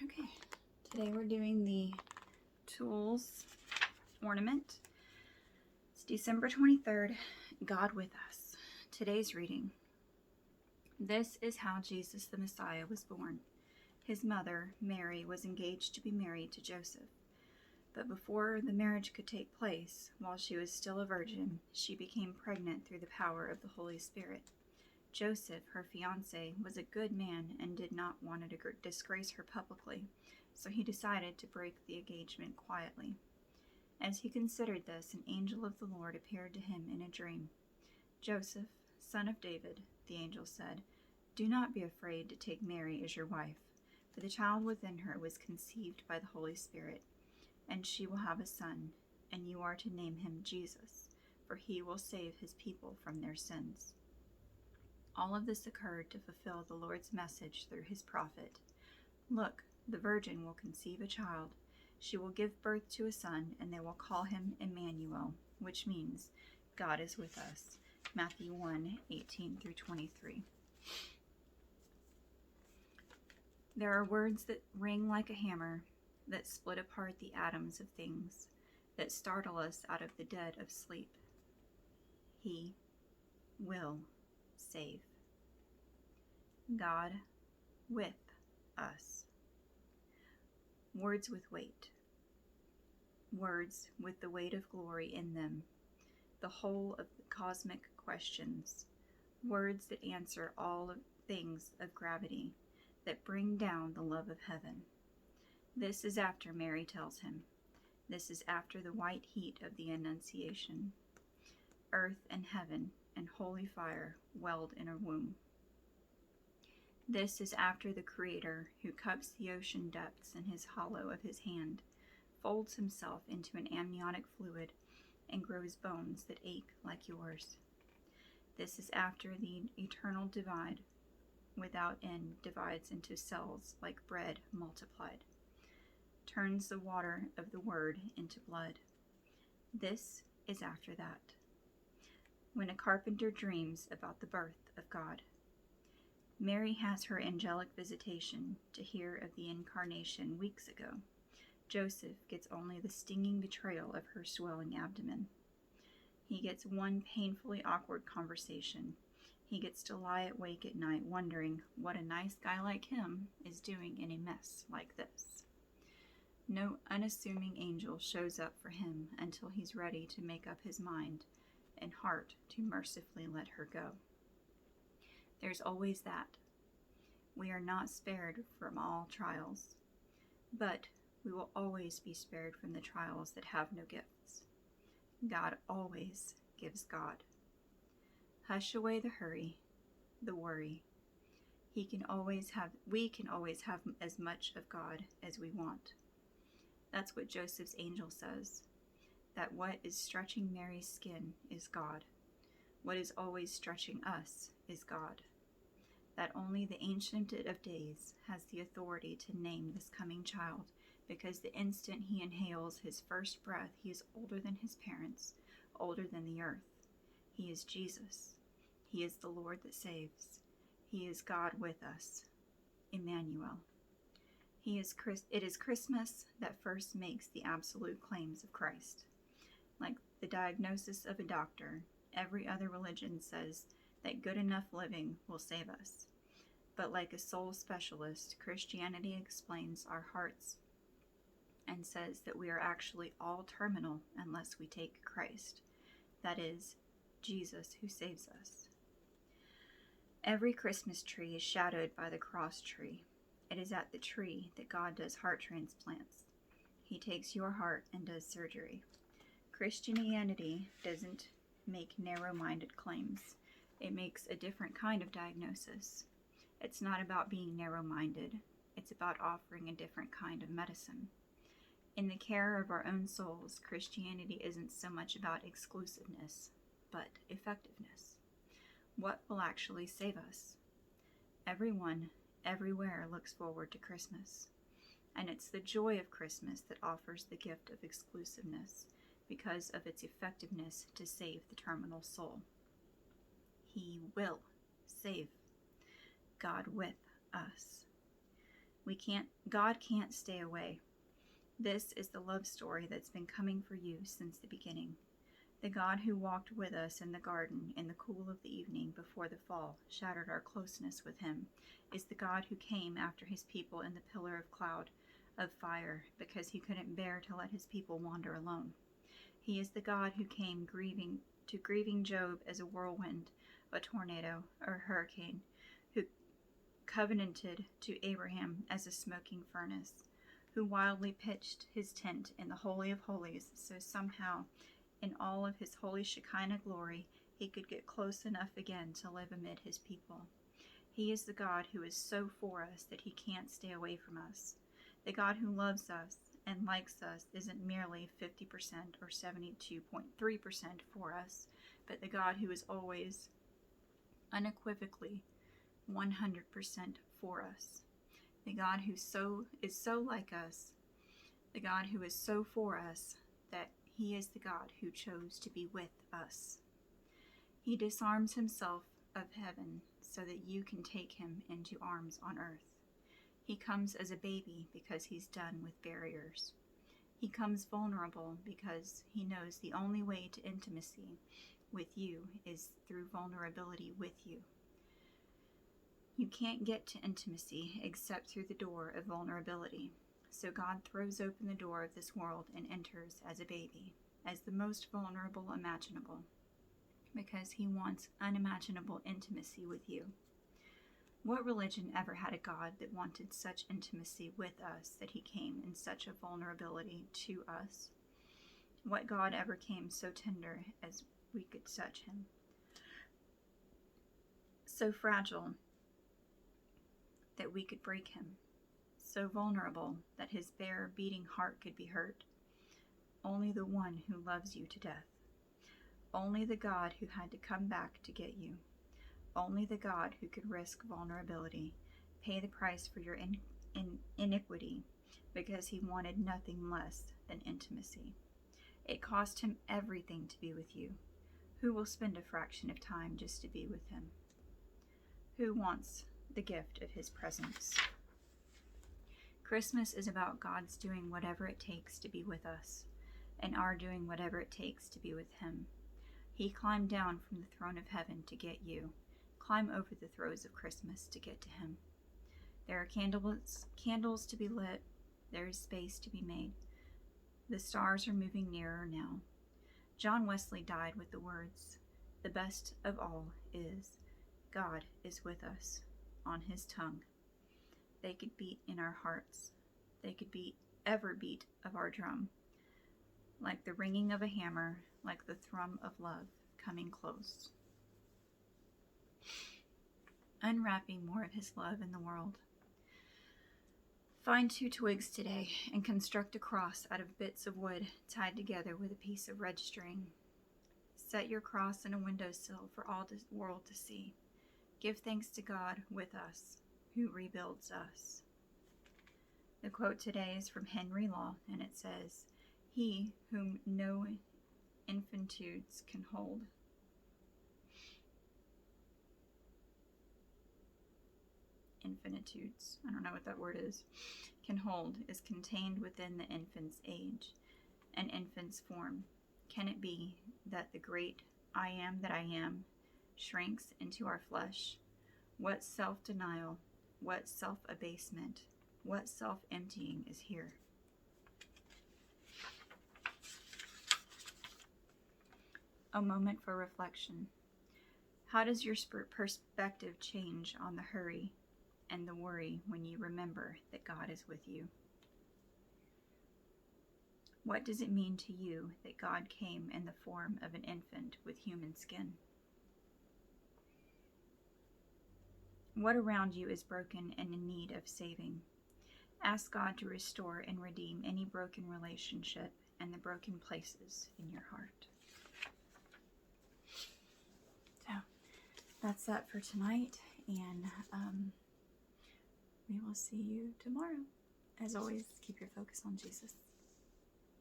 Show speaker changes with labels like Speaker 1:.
Speaker 1: Okay, today we're doing the Tools ornament. It's December 23rd, God with us. Today's reading. This is how Jesus the Messiah was born. His mother, Mary, was engaged to be married to Joseph. But before the marriage could take place, while she was still a virgin, she became pregnant through the power of the Holy Spirit. Joseph, her fiancé, was a good man and did not want to disgrace her publicly, so he decided to break the engagement quietly. As he considered this, an angel of the Lord appeared to him in a dream. "Joseph, son of David," the angel said, "do not be afraid to take Mary as your wife, for the child within her was conceived by the Holy Spirit, and she will have a son, and you are to name him Jesus, for he will save his people from their sins." All of this occurred to fulfill the Lord's message through his prophet. "Look, the virgin will conceive a child. She will give birth to a son, and they will call him Emmanuel," which means God is with us. Matthew 1:18 through 23. There are words that ring like a hammer, that split apart the atoms of things, that startle us out of the dead of sleep. He will save. God with us. Words with weight. Words with the weight of glory in them. The whole of the cosmic questions. Words that answer all of things of gravity, that bring down the love of heaven. This is after Mary tells him. This is after the white heat of the Annunciation. Earth and heaven and holy fire weld in a womb. This is after the Creator, who cups the ocean depths in his hollow of his hand, folds himself into an amniotic fluid, and grows bones that ache like yours. This is after the eternal divide without end divides into cells like bread multiplied, turns the water of the Word into blood. This is after that, when a carpenter dreams about the birth of God. Mary has her angelic visitation to hear of the incarnation weeks ago. Joseph gets only the stinging betrayal of her swelling abdomen. He gets one painfully awkward conversation. He gets to lie awake at night wondering what a nice guy like him is doing in a mess like this. No unassuming angel shows up for him until he's ready to make up his mind and heart to mercifully let her go. There's always that. We are not spared from all trials, but we will always be spared from the trials that have no gifts. God always gives God. Hush away the hurry, the worry. We can always have as much of God as we want. That's what Joseph's angel says, that what is stretching Mary's skin is God. What is always stretching us is God. That only the Ancient of Days has the authority to name this coming child, because the instant he inhales his first breath, he is older than his parents, older than the earth. He is Jesus. He is the Lord that saves. He is God with us, Emmanuel. It is Christmas that first makes the absolute claims of Christ. Like the diagnosis of a doctor, every other religion says that good enough living will save us. But like a soul specialist, Christianity explains our hearts and says that we are actually all terminal unless we take Christ. That is, Jesus who saves us. Every Christmas tree is shadowed by the cross tree. It is at the tree that God does heart transplants. He takes your heart and does surgery. Christianity doesn't make narrow-minded claims. It makes a different kind of diagnosis. It's not about being narrow-minded. It's about offering a different kind of medicine. In the care of our own souls, Christianity isn't so much about exclusiveness, but effectiveness. What will actually save us? Everyone, everywhere looks forward to Christmas. And it's the joy of Christmas that offers the gift of exclusiveness because of its effectiveness to save the terminal soul. He will save. God with us. God can't stay away. This is the love story that's been coming for you since the beginning. The God who walked with us in the garden in the cool of the evening before the fall shattered our closeness with him is the God who came after his people in the pillar of cloud of fire because he couldn't bear to let his people wander alone. He is the God who came grieving Job as a whirlwind, a tornado, or a hurricane, who covenanted to Abraham as a smoking furnace, who wildly pitched his tent in the Holy of Holies so somehow, in all of his holy Shekinah glory, he could get close enough again to live amid his people. He is the God who is so for us that he can't stay away from us. The God who loves us and likes us isn't merely 50% or 72.3% for us, but the God who is always, unequivocally, 100% for us. The God who is so like us, the God who is so for us that he is the God who chose to be with us. He disarms himself of heaven so that you can take him into arms on earth. He comes as a baby because he's done with barriers. He comes vulnerable because he knows the only way to intimacy with you is through vulnerability with you. You can't get to intimacy except through the door of vulnerability. So God throws open the door of this world and enters as a baby, as the most vulnerable imaginable, because he wants unimaginable intimacy with you. What religion ever had a God that wanted such intimacy with us that he came in such a vulnerability to us? What God ever came so tender as we could touch him? So fragile that we could break him, so vulnerable that his bare, beating heart could be hurt. Only the one who loves you to death. Only the God who had to come back to get you. Only the God who could risk vulnerability, pay the price for your iniquity, because he wanted nothing less than intimacy. It cost him everything to be with you. Who will spend a fraction of time just to be with him? Who wants the gift of his presence? Christmas is about God's doing whatever it takes to be with us, and our doing whatever it takes to be with him. He climbed down from the throne of heaven to get you. Climb over the throes of Christmas to get to him. There are candles to be lit. There is space to be made. The stars are moving nearer now. John Wesley died with the words, "The best of all is, God is with us," on his tongue. They could beat in our hearts. They could beat every beat of our drum, like the ringing of a hammer, like the thrum of love coming close. Unwrapping more of his love in the world. Find 2 twigs today and construct a cross out of bits of wood tied together with a piece of red string. Set your cross in a windowsill for all the world to see. Give thanks to God with us, who rebuilds us. The quote today is from Henry Law, and it says, "He whom no infinitudes can hold I don't know what that word is, can hold, is contained within the infant's age, an infant's form. Can it be that the great I am that I am shrinks into our flesh? What self-denial, what self-abasement, what self-emptying is here?" A moment for reflection. How does your perspective change on the hurry and the worry when you remember that God is with you? What does it mean to you that God came in the form of an infant with human skin? What around you is broken and in need of saving? Ask God to restore and redeem any broken relationship and the broken places in your heart. So that's that for tonight, and we will see you tomorrow. As always, keep your focus on Jesus.